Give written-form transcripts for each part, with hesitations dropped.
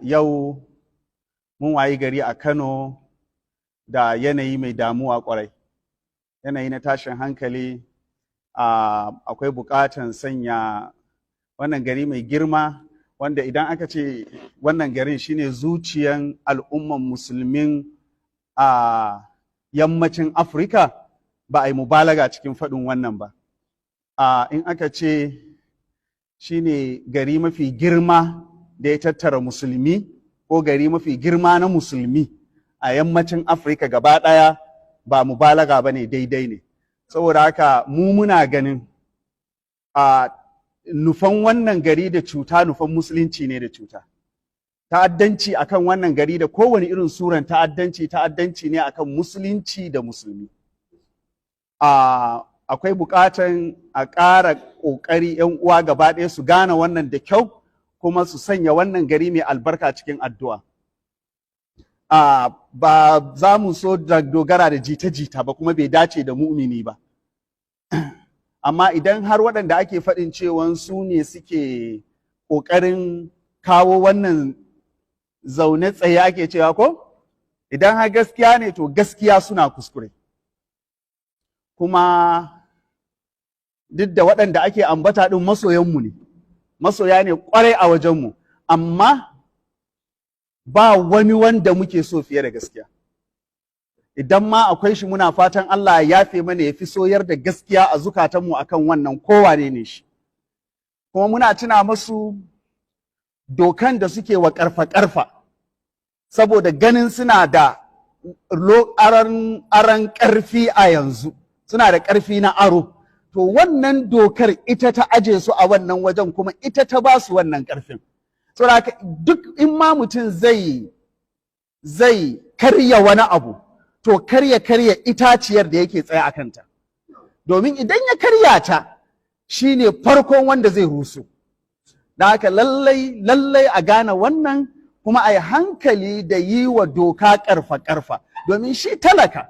Yau mun wayi gari a Kano da yanayi mai damuwa kwarai, yanayi na tashin hankali. Akwai buƙatan sanya wannan gari mai girma, wanda idan aka ce wannan garin shine zuciyan al'umman musulmin a yammacin Afirka, ba a yi mubalaga cikin faɗin wannan ba. In aka ce shine gari mafi girma da ya tattara musulmi, ko gari mafi girma na musulmi a yammacin Afirka gaba ɗaya, ba mubalaga ba ne, daidai ne. Saboda haka mu muna ganin nufan wannan gari da cuta nufan musulunci ne da cuta. Ta'addanci akan wannan gari da kowane irin suran ta'addanci ne akan musulunci da musulmi. Akwai buƙatan a ƙara ƙoƙari 'yan uwa gaba ɗaya su gane wannan da kyau, kuma su sanya wannan gari mai albarka cikin addu'a. Ba za mu so dogara da jita-jita ba, kuma bai dace da mu'mini ba. Amma idan har waɗanda ake faɗin cewa su ne suke ƙoƙarin kawo wannan zaune tsaye ake cewa ko? Idan har gaskiya ne, to gaskiya suna kuskure. Kuma duk da waɗanda ake ambata ɗin masoyanmu ne, masoya ne ƙwarai a wajenmu, amma ba wani wanda muke so fiye da gaskiya. Idan ma akwai shi, muna fatan Allah ya yafe mana, ya fi soyar da gaskiya a zukatanmu akan wannan kowane ne shi. Kuma muna tuna masu dokan da suke wa ƙarfa-ƙarfa, saboda ganin suna da aron ƙarfi a yanzu, suna da ƙarfi na aro. To wannan dokar ita ta aje su a wannan wajen, kuma ita ta ba su wannan ƙarfin. Saboda duk in ma mutum zai karya wani abu, to karya itaciyar da yake tsaye a kanta. Domin idan ya karya ta, shi ne farkon wanda zai rusu. Da haka lallai a gane wannan, kuma a yi hankali da yi wa doka ƙarfa-ƙarfa. Domin shi talaka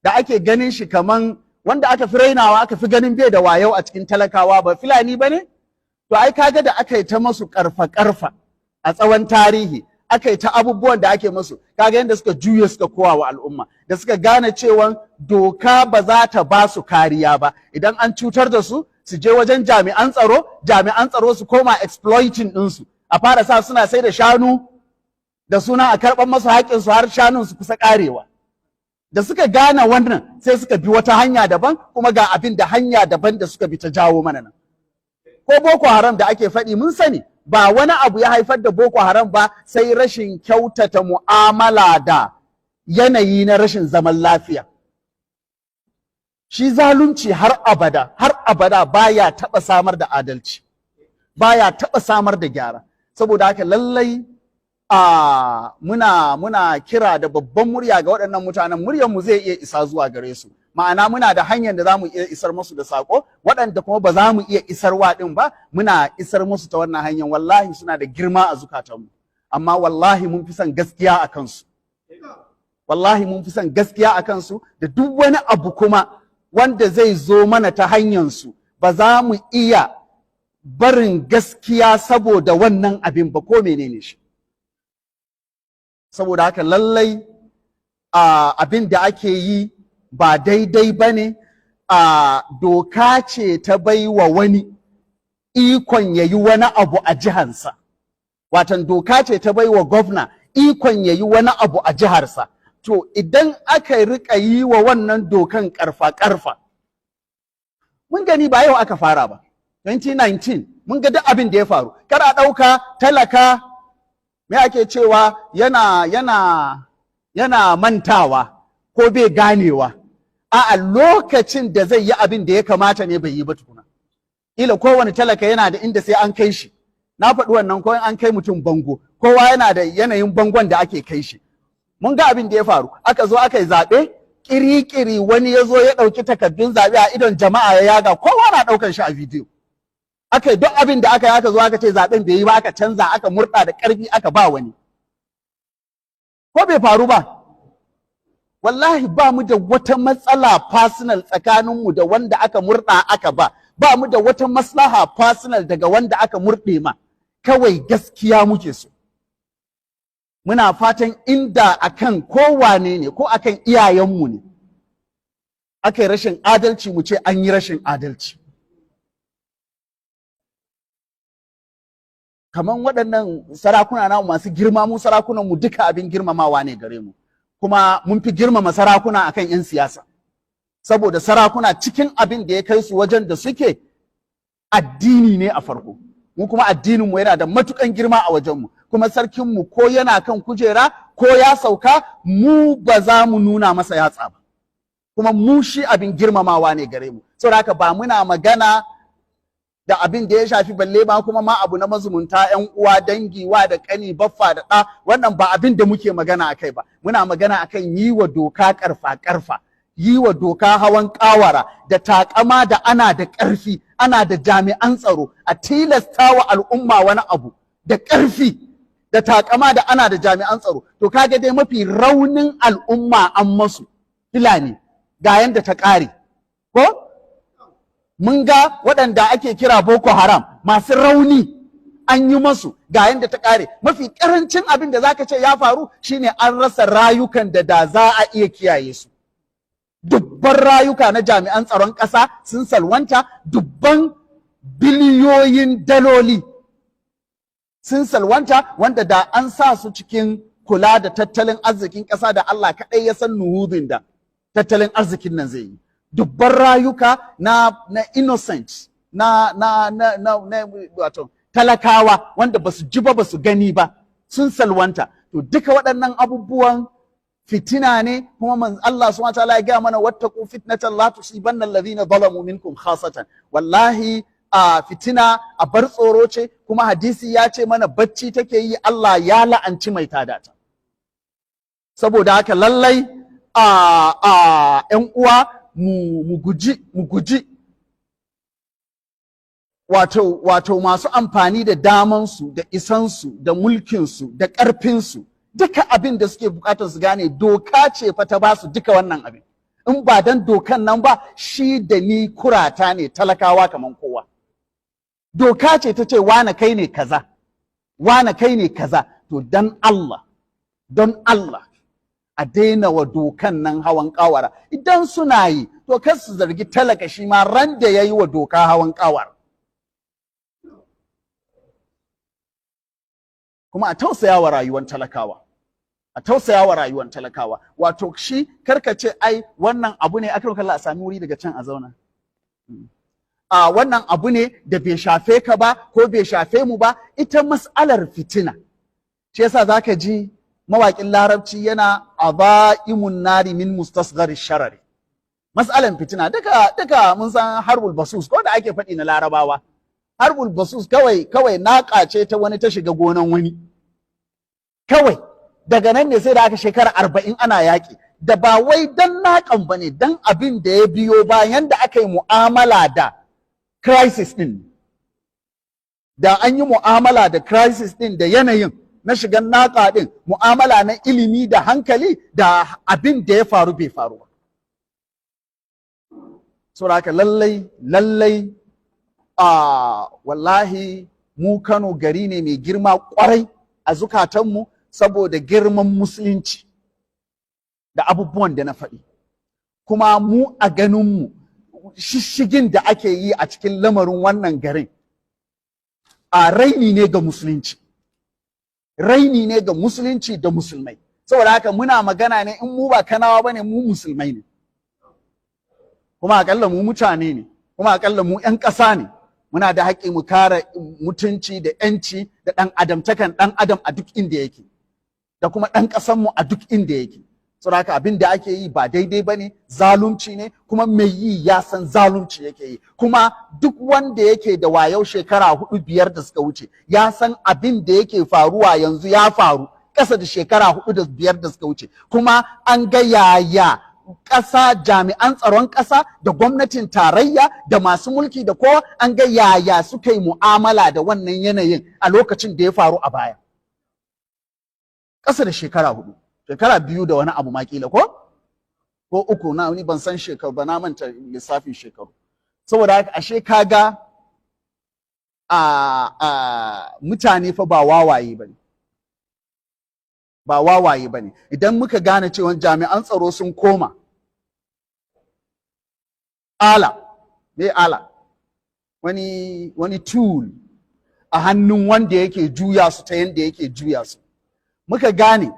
da ake ganin shi kaman wanda aka fi rainawa, aka fi ganin bai da wayau a cikin talakawa, ba Fulani ba ne? To ai kaga da aka yi ta masu ƙarfa-ƙarfa a tsawon tarihi, aka yi ta abubuwan da ake masu, kaga yadda suka juya suka kowa wa al'umma, da suka gane cewa doka ba za ta ba su kariya ba. Idan an cutar da su, su je wajen jami'an tsaro su koma exploiting ɗinsu, a fara sa suna sai da shanu da suna a karɓar masu haƙƙinsu, har shanun su kusa ƙarewa. Da suka gane wannan, sai suka bi wata hanya daban, kuma ga abin da hanya daban da suka bi ta jawo mana nan. Ko Boko Haram da ake faɗi, mun sani ba wani abu ya haifar da Boko Haram ba, sai rashin kyautata mu'amala da yanayi na rashin zaman lafiya. Shi zalunci har abada baya taɓa samar da adalci, baya taɓa samar da gyara. Saboda haka lallai muna kira da babban murya ga waɗannan mutanen, muryarmu zai iya isa zuwa gare su. Ma'ana muna da hanyar da za mu iya isar musu da saƙo, waɗanda kuma ba za mu iya isarwa ɗin ba, muna isar musu ta wannan hanyar. Wallahi suna da girma a zukatanmu, amma wallahi mun fi son gaskiya a kansu. Wallahi mun fi son gaskiya a kansu, da duk wani abu kuma wanda zai zo mana ta hanyarsu, ba za mu iya barin gaskiya saboda wannan abin ba, ko menene shi. Saboda haka lallai abin da ake yi ba daidai ba ne. Doka ce ta bai wa wani ikon ya yi wani abu a jihansa. Watan doka ce ta bai wa gwamna ikon ya yi wani abu a jiharsa. To idan aka riƙa yi wa wannan dokan ƙarfa-ƙarfa, mun gani ba yau aka fara ba. 2019 mun ga duk abin da ya faru. Kar a ɗauka talaka, me ake cewa yana mantawa ko bai ganewa. A lokacin da zai yi abin da ya kamata ne bai yi ba tukuna. Ila kowane talaka yana da inda sai an kai shi. Na faɗi wannan, ko an kai mutum bango, kowa yana da yanayin bangon da ake kai shi. Mun ga abin da ya faru, aka zo aka yi zaɓe, ƙiri-ƙiri wani ya zo ya ɗauki takardun zaɓe a idon jama'a ya yaga, kowa na ɗaukan shi a bidiyo. Aka yi duk abin da aka yi, aka zo aka ce zaɓen bai yi ba, aka canza, aka murɗa da ƙarfi, aka ba wani. Ko bai faru ba? Wallahi ba mu da wata matsala personal tsakaninmu da wanda aka murɗa aka ba mu da wata maslaha personal daga wanda aka murɗe ma. Kawai gaskiya muke so. muna fatan inda akan kowane ne ko akan iyayenmu ne aka yi rashin adalci mu ce an yi rashin adalci. Kamar waɗannan sarakuna na masu girma, mu sarakunan mu duka abin girmamawa ne gare mu, kuma mun fi girmama sarakuna akan 'yan siyasa, saboda sarakuna cikin abin da ya kai su wajen da suke addini ne a farko, mu kuma addininmu yana da matukan girma a wajenmu, kuma sarkinmu ko yana kan kujera ko ya sauka mu ba za mu nuna masa yatsa ba, kuma mu shi abin girmamawa ne gare mu. Saboda haka ba muna magana da abin da ya shafi balle ma kuma ma abu na mazumunta, 'yan uwa, dangi, wa da kani, baffa da ɗa, wannan ba abin da muke magana akai ba. Muna magana akan yi wa doka karfa yi wa doka hawan kawara, da takama da ana da ƙarfi, ana da jami'an tsaro, a tilasta wa al'umma wani abu da ƙarfi, da takama da ana da jami'an tsaro. To kaga dai mafi raunin al'umma an masu Fulani ga yanda ta ƙare, ko? Mun ga waɗanda ake kira Boko Haram masu rauni an yi masu ga yanda ta ƙare. Mafi ƙarancin abin da zaka ce ya faru shine an rasa rayukan da za a iya kiyaye su. Dubban rayuka na jami'an tsaron ƙasa sun salwanta, dubban biliyoyin daloli sun salwanta, wanda da an sa su cikin kula da tattalin arzikin ƙasa da Allah kaɗai ya san nuhudin da tattalin arzikin nan zai yi. Dubban rayuka na innocent wato talakawa wanda basu ji ba basu gani ba sun salwanta. To duka waɗannan abubuwan fitina ne, kuma Allah subhanahu wa ta'ala ya gaya mana wattaqu fitnatan la tusibanna alladhina zalamu minkum khasatan. Wallahi fitina a bar tsoro ce, kuma hadisi ya ce mana bacci take yi, Allah ya la'anci mai tada ta. Saboda haka lallai 'yan uwa mu guji wato masu amfani da damansu da isansu da mulkinsu da ƙarfinsu, duka abin da suke bukatar su gane doka ce fa ta ba su duka wannan abin. In ba dan dokan nan ba, shi da ni kurata ne, talakawa kaman kowa. Doka ce ta ce wane kai ne kaza, wane kai ne kaza. To don Allah a daina wa dokan nan hawan kawara. Idan suna yi, to kar su zargi talaka shi ma ran da ya yi wa doka hawan kawara. Kuma a tausaya wa rayuwar talakawa, a tausaya wa rayuwar talakawa. Wato shi karka ce ai wannan abu ne aka kalla a sami wuri daga can a zauna. Wannan abu ne da bai shafe ka ba ko bai shafe mu ba. Ita mas'alar fitina, shi yasa zaka ji mawaƙin larabci yana abaimun nari min mustasghar sharari. Mas'alan fitina duka mun san harbul basus ko da ake faɗi na larabawa. Harbul basus kawai naƙa ce ta wani ta shiga gonan wani. Kawai daga nan ne sai da aka shekara 40 ana yaƙi. Da ba wai dan naƙan ba ne, dan abin da ya biyo bayan da aka yi mu'amala da crisis ɗin. Da an yi mu'amala da crisis ɗin da yanayin na shigan naƙa ɗin, mu'amala na ilimi da hankali, da abin da ya faru bai faru ba. Saboda haka lallai wallahi mu Kano gari ne mai girma kwarai a zukatanmu, saboda girman musulunci da abubuwan da na faɗi. Kuma mu a ganinmu shishigin da ake yi a cikin lamarin wannan garin a raini ne ga musulunci, raini ne ga musulunci da musulmai. Saboda haka muna magana ne, in mu ba Kanawa bane, mu musulmai ne, kuma akalla mu mutane ne, kuma akalla mu 'yan ƙasa ne. Muna da haƙƙi mu kare mutunci da 'yanci da ɗan adamtakan ɗan adam a duk inda yake, da kuma ɗan ƙasanmu a duk inda yake. Saboda haka abin da ake yi ba daidai ba ne, zalunci ne, kuma mai yi ya san zalunci yake yi. Kuma duk wanda yake da wayau shekara 4-5 da suka wuce ya san abin da yake faruwa yanzu ya faru ƙasa da shekara 4-5 da suka wuce. Kuma an ga yaya ƙasa, jami'an tsaron ƙasa da gwamnatin tarayya da masu mulki da kowa, an ga yaya suka yi mu'amala da wannan yanayin a lokacin da ya faru a baya. Ƙasa da shekara 4, shekara 2 da wani abu makila ko 3, na ni ban san shekaru ba, na manta lissafin shekaru. Saboda haka ashe kaga mutane fa ba wawaye bane. ba wawaye ba ne. Idan muka gane cewa jami'an tsaro sun koma ala wani tool a hannun wanda yake juya su ta yanda yake juya su, muka gane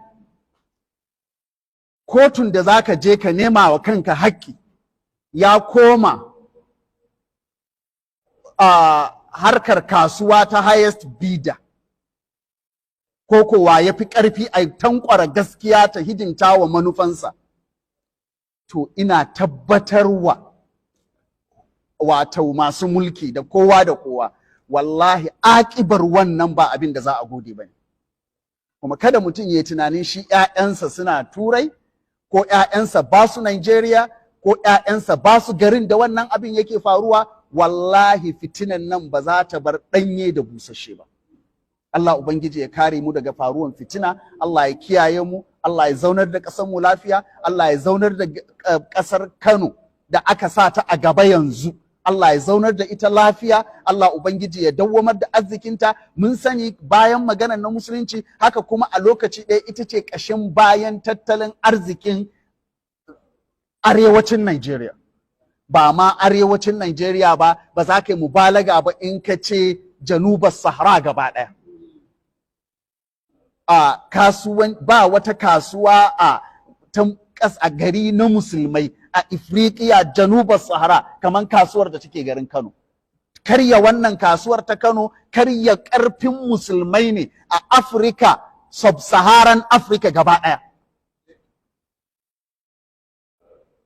kotun da zaka je ka nema wa kanka haƙƙi ya koma a harkar kasuwa ta highest bidder, ko kowa ya fi ƙarfi a tankwara gaskiya ta hidimta wa manufansa, to ina tabbatarwa wato masu mulki da kowa wallahi aƙibar wannan ba abin da za a gode ba ne. Kuma kada mutum ya yi tunanin shi 'ya'yansa suna turai ko 'ya'yansa ba su Nigeria ko 'ya'yansa ba su garin da wannan abin yake faruwa. Wallahi fitinan nan ba za ta bar ɗanye da busasshe ba. Allah Ubangiji ya kare mu daga faruwan fitina, Allah ya kiyaye mu, Allah ya zaunar da ƙasar mu lafiya, Allah ya zaunar da ƙasar Kano da aka sa ta a gaba yanzu, Allah ya zaunar da ita lafiya, Allah Ubangiji ya dawwamar da arzikinta. Mun sani bayan maganar na musulunci, haka kuma a lokaci ɗaya ita ce ƙashin bayan tattalin arzikin arewacin Najeriya. Ba ma arewacin Najeriya ba, ba za ka yi mubalaga ba in ka ce janubar Sahara gaba ɗaya. Ba wata kasuwa a gari na musulmai a Ifriqiya janubar Sahara kamar kasuwar da take garin Kano. Karya wannan kasuwar ta Kano, karya ƙarfin musulmai ne a Afirka, sub-Saharan Afirka gaba ɗaya.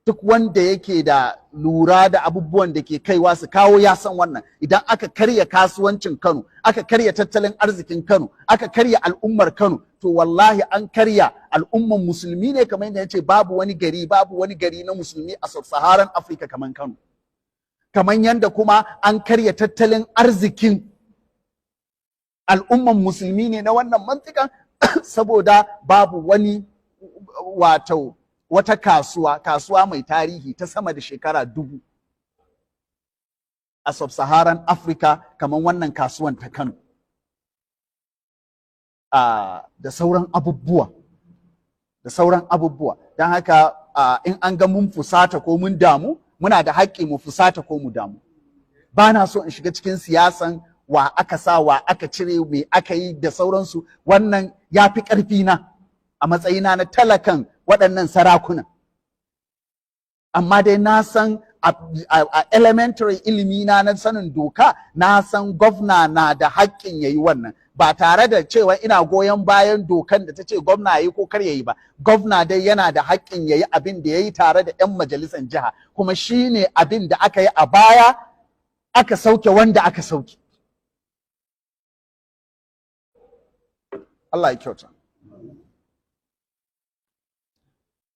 Duk wanda yake da lura da abubuwan da ke kaiwa su kawo ya san wannan. Idan aka karya kasuwancin Kano, aka karya tattalin arzikin Kano, aka karya al'ummar Kano, to wallahi an karya al'umman musulmi ne, kamar yadda yace babu wani gari na musulmi a sub-Saharan Africa kamar Kano. Kamar yadda kuma an karya tattalin arzikin al'umman musulmi ne na wannan mantikan saboda babu wani wata kasuwa mai tarihi ta sama da shekara 1000 a sub-Saharan Africa kamar wannan kasuwan ta Kano. Da sauran abubuwa. Don haka in an ga mun fusata ko mun damu, muna da haƙƙi mu fusata ko mu damu. Ba na so in shiga cikin siyasan wa aka sa, wa aka cire, me aka yi da sauransu. Wannan ya fi ƙarfi na a matsayina na talakan waɗannan sarakuna. Amma dai na san a elementary ilimi na sanin doka, na san gwamna na da haƙƙin yayi wannan, ba tare da cewa ina goyon bayan dokan da ta ce gwamna yayi ko kar yayi ba. Gwamna dai yana da haƙƙin yayi abin da yayi tare da 'yan majalisar jiha, kuma shine abin da aka yi a baya, aka sauke wanda aka sauke. Allah ya kyauta.